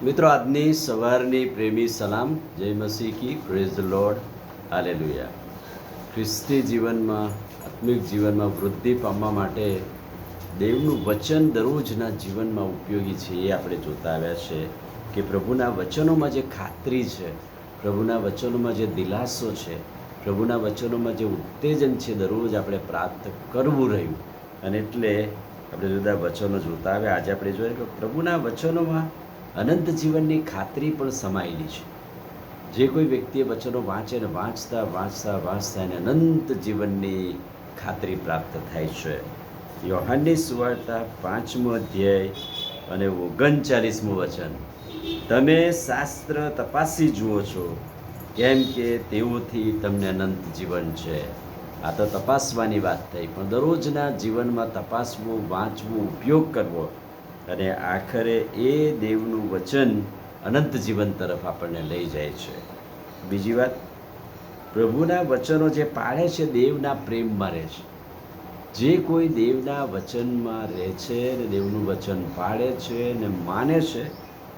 મિત્રો, આજની સવારની પ્રેમી સલામ. જય મસીહ કી, પ્રેઝ ધ લોર્ડ, હાલેલુયા. ખ્રિસ્તી જીવનમાં, આત્મિક જીવનમાં વૃદ્ધિ પામવા માટે દેવનું વચન દરરોજના જીવનમાં ઉપયોગી છે. એ આપણે જોતા આવ્યા છે કે પ્રભુના વચનોમાં જે ખાતરી છે, પ્રભુના વચનોમાં જે દિલાસો છે, પ્રભુના વચનોમાં જે ઉત્તેજન છે, દરરોજ આપણે પ્રાપ્ત કરવું રહ્યું. અને એટલે આપણે જુદા વચનો જોતા આવ્યા. આજે આપણે જોઈએ કે પ્રભુના વચનોમાં અનંત જીવનની ખાતરી પણ સમાયેલી છે. જે કોઈ વ્યક્તિએ વચનો વાંચે ને વાંચતા વાંચતા વાંચતા એને અનંત જીવનની ખાતરી પ્રાપ્ત થાય છે. યોહાનની સુવાર્તા 5મો અધ્યાય અને 39મું વચન. તમે શાસ્ત્ર તપાસી જુઓ છો, કેમ કે તેઓથી તમને અનંત જીવન છે. આ તો તપાસવાની વાત થઈ, પણ દરરોજના જીવનમાં તપાસવું, વાંચવું, ઉપયોગ કરવો અને આખરે એ દેવનું વચન અનંત જીવન તરફ આપણને લઈ જાય છે. બીજી વાત, પ્રભુના વચનો જે પાળે છે દેવના પ્રેમમાં રહે છે. જે કોઈ દેવના વચનમાં રહે છે ને દેવનું વચન પાળે છે ને માને છે,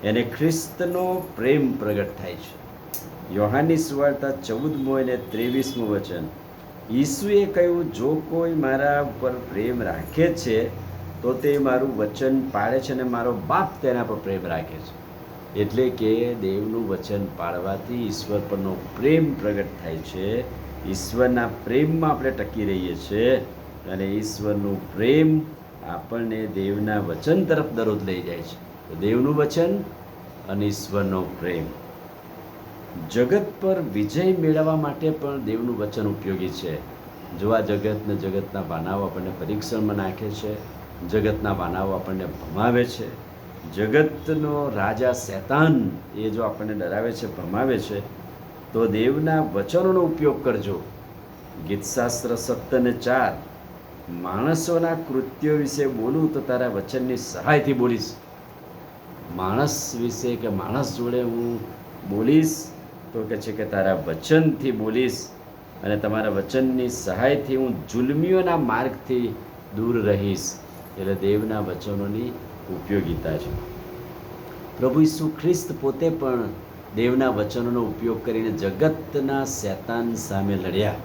એને ખ્રિસ્તનો પ્રેમ પ્રગટ થાય છે. યોહાનની સુવાર્તા 14મો અને 23મું વચન. ઈસુએ કહ્યું, જો કોઈ મારા ઉપર પ્રેમ રાખે છે તો તે મારું વચન પાળે છે અને મારો બાપ તેના પર પ્રેમ રાખે છે. એટલે કે દેવનું વચન પાળવાથી ઈશ્વર પરનો પ્રેમ પ્રગટ થાય છે. ઈશ્વરના પ્રેમમાં આપણે ટકી રહીએ છીએ અને ઈશ્વરનું પ્રેમ આપણને દેવના વચન તરફ દરરોજ લઈ જાય છે. તો દેવનું વચન અને ઈશ્વરનો પ્રેમ. જગત પર વિજય મેળવવા માટે પણ દેવનું વચન ઉપયોગી છે. જો આ જગતને, જગતના વાનાઓ આપણને પરીક્ષણમાં નાખે છે, જગતના વાનાઓ આપણને ભમાવે છે, જગતનો રાજા શૈતાન એ જો આપણને ડરાવે છે, ભમાવે છે, તો દેવના વચનોનો ઉપયોગ કરજો. ગીતશાસ્ત્ર 7:4. માણસોના કૃત્યો વિશે બોલું તો તારા વચનની સહાયથી બોલીશ. માણસ વિશે કે માણસ જોડે હું બોલીશ તો કે છે કે તારા વચનથી બોલીશ અને તમારા વચનની સહાયથી હું જુલ્મીઓના માર્ગથી દૂર રહીશ. એટલે દેવના વચનોની ઉપયોગિતા છે. પ્રભુ ઈસુ ખ્રિસ્ત પોતે પણ દેવના વચનોનો ઉપયોગ કરીને જગતના શૈતાન સામે લડ્યા.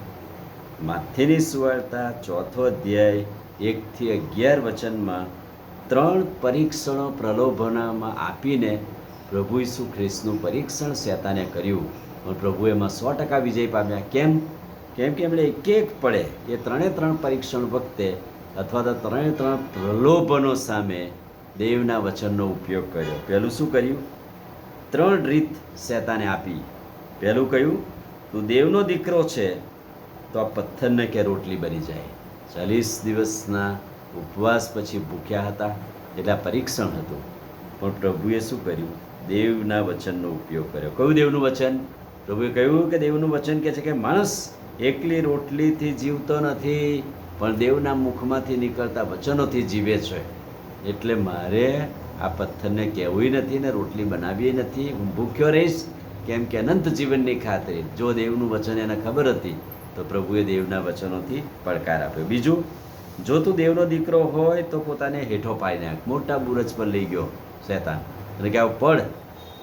માથેની સુવાર્તા 4થો અધ્યાય 1-11 વચનમાં 3 પરીક્ષણો પ્રલોભનમાં આપીને પ્રભુ ઈસુ ખ્રિસ્તનું પરીક્ષણ શૈતાને કર્યું, પણ પ્રભુ એમાં 100% વિજય પામ્યા. કેમ કે એમણે એક પડે એ 3 પરીક્ષણ વખતે અથવા તો 3 પ્રલોભનો સામે દેવના વચનનો ઉપયોગ કર્યો. પહેલું શું કર્યું? 3 રીત શૈતાને આપી. પહેલું કહ્યું, તું દેવનો દીકરો છે તો આ પથ્થરને કે રોટલી બની જાય. 40 દિવસના ઉપવાસ પછી ભૂખ્યા હતા, એટલે આ પરીક્ષણ હતું. પણ પ્રભુએ શું કર્યું? દેવના વચનનો ઉપયોગ કર્યો. કયું દેવનું વચન? પ્રભુએ કહ્યું કે દેવનું વચન કહે છે કે માણસ એકલી રોટલીથી જીવતો નથી, પણ દેવના મુખમાંથી નીકળતા વચનોથી જીવે છે. એટલે મારે આ પથ્થરને કહેવું નથી ને રોટલી બનાવી નથી. હું ભૂખ્યો રહીશ, કેમ કે અનંત જીવનની ખાતરી. જો દેવનું વચન એને ખબર હતી તો પ્રભુએ દેવના વચનોથી પડકાર આપ્યો. બીજું, જો તું દેવનો દીકરો હોય તો પોતાને હેઠો પાડી નાખ. મોટા બુરજ પર લઈ ગયો શૈતાન અને કે આવ પડ,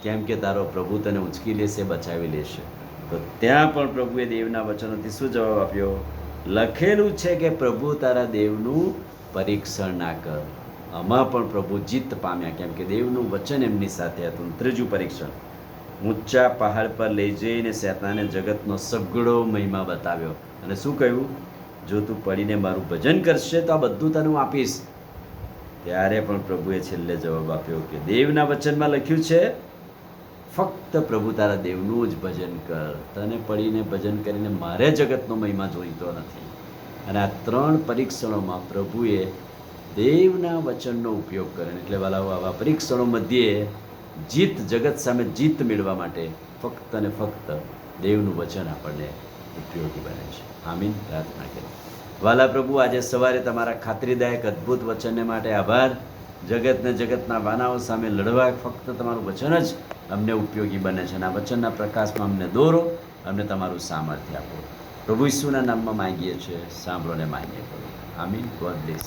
કેમ કે તારો પ્રભુ તને ઉંચકી લેશે, બચાવી લેશે. તો ત્યાં પણ પ્રભુએ દેવના વચનોથી શું જવાબ આપ્યો? લખેલું છે કે પ્રભુ તારા દેવનું પરીક્ષણ ના કર. આમાં પણ પ્રભુ જીત પામ્યા, કેમ કે દેવનું વચન એમની સાથે હતું. ત્રીજું પરીક્ષણ, ઊંચા પહાડ પર લઈ જઈને શૈતાને જગતનો સગળો મહિમા બતાવ્યો અને શું કહ્યું? જો તું પડીને મારું ભજન કરશે તો આ બધું તને હું આપીશ. ત્યારે પણ પ્રભુએ છેલ્લે જવાબ આપ્યો કે દેવના વચનમાં લખ્યું છે, ફક્ત પ્રભુ તારા દેવનું જ ભજન કર. તને પડીને ભજન કરીને મારે જગતનો મહિમા જોઈતો નથી. અને આ 3 પરીક્ષણોમાં પ્રભુએ દેવના વચનનો ઉપયોગ કર્યો. એટલે વાલાઓ, આવા પરીક્ષણો મધ્યે જીત, જગત સામે જીત મેળવવા માટે ફક્ત અને ફક્ત દેવનું વચન આપણને ઉપયોગી બને છે. આમીન. પ્રાર્થના કરીએ. વાલા પ્રભુ, આજે સવારે તમારા ખાતરીદાયક અદ્ભુત વચનને માટે આભાર. જગતને, જગતના વાનાઓ સામે લડવા ફક્ત તમારું વચન જ અમને ઉપયોગી બને છે. અને આ વચનના પ્રકાશમાં અમને દોરો, અમને તમારું સામર્થ્ય આપો. પ્રભુ ઈસુના નામમાં માંગીએ છીએ, સાંભળો ને માન્ય કરો. આમીન. God bless.